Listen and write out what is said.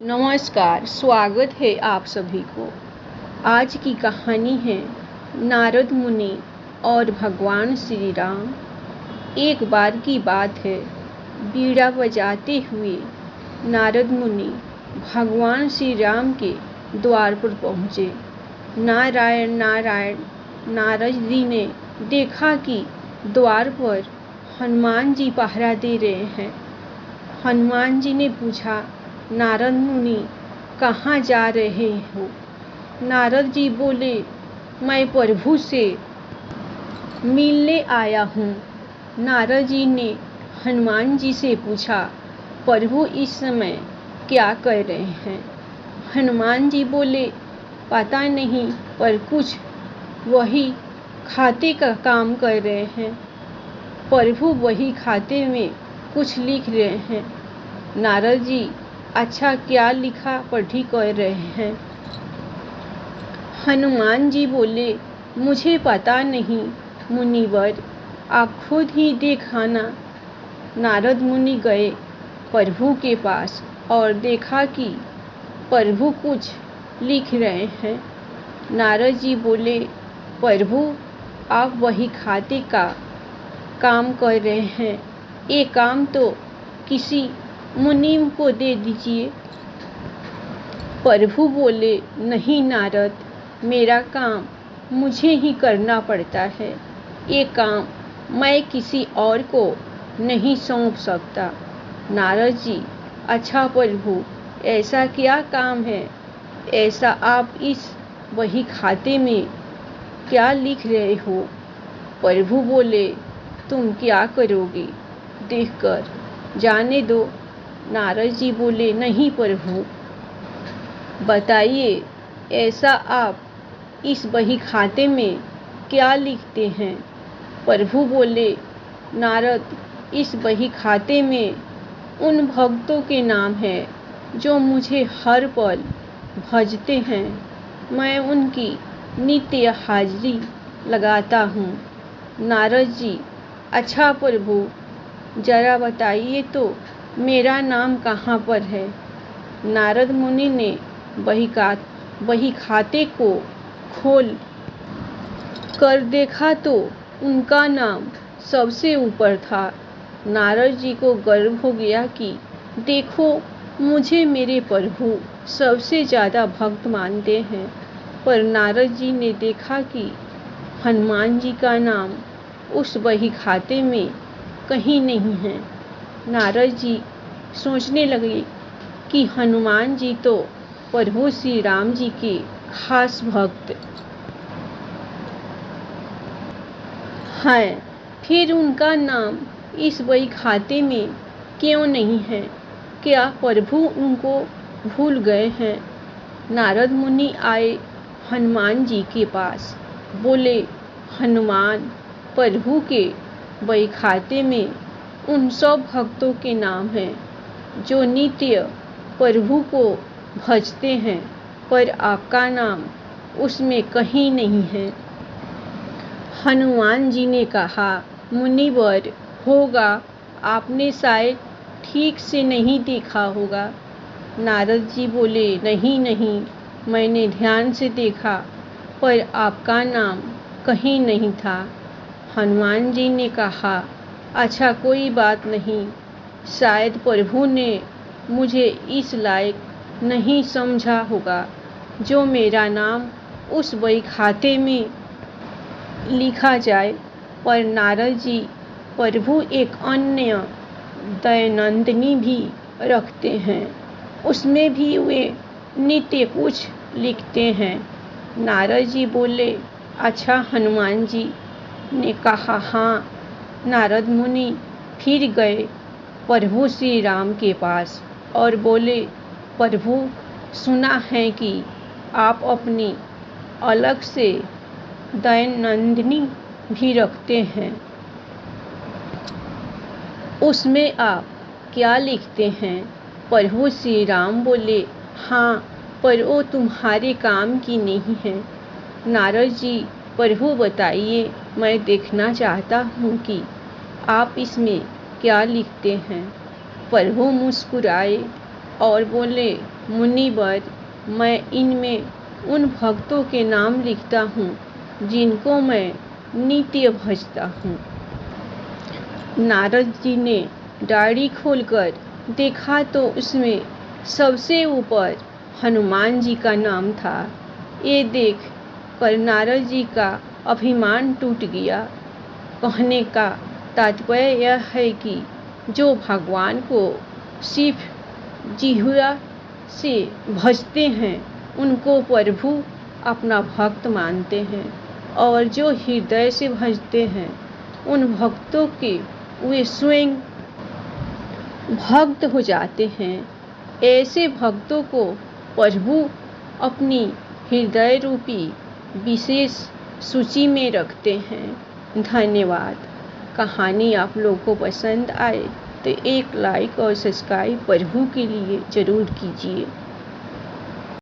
नमस्कार, स्वागत है आप सभी को। आज की कहानी है नारद मुनि और भगवान श्री राम। एक बार की बात है, बीड़ा बजाते हुए नारद मुनि भगवान श्री राम के द्वार पर पहुँचे। नारायण नारायण। नारद जी ने देखा कि द्वार पर हनुमान जी पहरा दे रहे हैं। हनुमान जी ने पूछा, नारद मुनि कहाँ जा रहे हो? नारद जी बोले, मैं प्रभु से मिलने आया हूँ। नारद जी ने हनुमान जी से पूछा, प्रभु इस समय क्या कर रहे हैं? हनुमान जी बोले, पता नहीं, पर कुछ वही खाते का काम कर रहे हैं। प्रभु वही खाते में कुछ लिख रहे हैं। नारद जी, अच्छा, क्या लिखा पढ़ी कर रहे हैं? हनुमान जी बोले, मुझे पता नहीं मुनिवर, आप खुद ही दिखाना। नारद मुनि गए प्रभु के पास और देखा कि प्रभु कुछ लिख रहे हैं। नारद जी बोले, प्रभु आप वही खाते का काम कर रहे हैं, ये काम तो किसी मुनीम को दे दीजिए। प्रभु बोले, नहीं नारद, मेरा काम मुझे ही करना पड़ता है, ये काम मैं किसी और को नहीं सौंप सकता। नारद जी, अच्छा प्रभु, ऐसा क्या काम है? ऐसा आप इस वही खाते में क्या लिख रहे हो? प्रभु बोले, तुम क्या करोगे देखकर जाने दो। नारद जी बोले, नहीं प्रभु, बताइए, ऐसा आप इस बही खाते में क्या लिखते हैं? प्रभु बोले, नारद, इस बही खाते में उन भक्तों के नाम हैं जो मुझे हर पल भजते हैं। मैं उनकी नित्य हाजिरी लगाता हूँ। नारद जी, अच्छा प्रभु, जरा बताइए तो मेरा नाम कहाँ पर है? नारद मुनि ने वही खाते को खोल कर देखा तो उनका नाम सबसे ऊपर था। नारद जी को गर्व हो गया कि देखो, मुझे मेरे प्रभु सबसे ज़्यादा भक्त मानते हैं। पर नारद जी ने देखा कि हनुमान जी का नाम उस वही खाते में कहीं नहीं है। नारद जी सोचने लगे कि हनुमान जी तो प्रभु श्री राम जी के खास भक्त हैं, फिर उनका नाम इस वही खाते में क्यों नहीं है? क्या प्रभु उनको भूल गए हैं? नारद मुनि आए हनुमान जी के पास, बोले, हनुमान, प्रभु के वही खाते में उन सब भक्तों के नाम हैं जो नित्य प्रभु को भजते हैं, पर आपका नाम उसमें कहीं नहीं है। हनुमान जी ने कहा, मुनिवर, होगा, आपने शायद ठीक से नहीं देखा होगा। नारद जी बोले, नहीं नहीं, मैंने ध्यान से देखा, पर आपका नाम कहीं नहीं था। हनुमान जी ने कहा, अच्छा, कोई बात नहीं, शायद प्रभु ने मुझे इस लायक नहीं समझा होगा जो मेरा नाम उस वही खाते में लिखा जाए। पर नारद जी, प्रभु एक अन्य दैनंदिनी भी रखते हैं, उसमें भी वे नित्य कुछ लिखते हैं। नारद जी बोले, अच्छा। हनुमान जी ने कहा, हाँ। नारद मुनि फिर गए प्रभु श्री राम के पास और बोले, प्रभु, सुना है कि आप अपनी अलग से दैनंदिनी भी रखते हैं, उसमें आप क्या लिखते हैं? प्रभु श्री राम बोले, हाँ, पर वो तुम्हारे काम की नहीं है। नारद जी, प्रभु बताइए, मैं देखना चाहता हूँ कि आप इसमें क्या लिखते हैं। प्रभु मुस्कुराए और बोले, मुनिवर, मैं इनमें उन भक्तों के नाम लिखता हूँ जिनको मैं नित्य भजता हूँ। नारद जी ने डायरी खोलकर देखा तो उसमें सबसे ऊपर हनुमान जी का नाम था। ये देख कर नारद जी का अभिमान टूट गया। कहने का तात्पर्य यह है कि जो भगवान को सिर्फ जिह्वा से भजते हैं उनको प्रभु अपना भक्त मानते हैं, और जो हृदय से भजते हैं उन भक्तों के वे स्वयं भक्त हो जाते हैं। ऐसे भक्तों को प्रभु अपनी हृदय रूपी विशेष सूची में रखते हैं। धन्यवाद। कहानी आप लोगों को पसंद आए तो एक लाइक और सब्सक्राइब प्रभु के लिए ज़रूर कीजिए।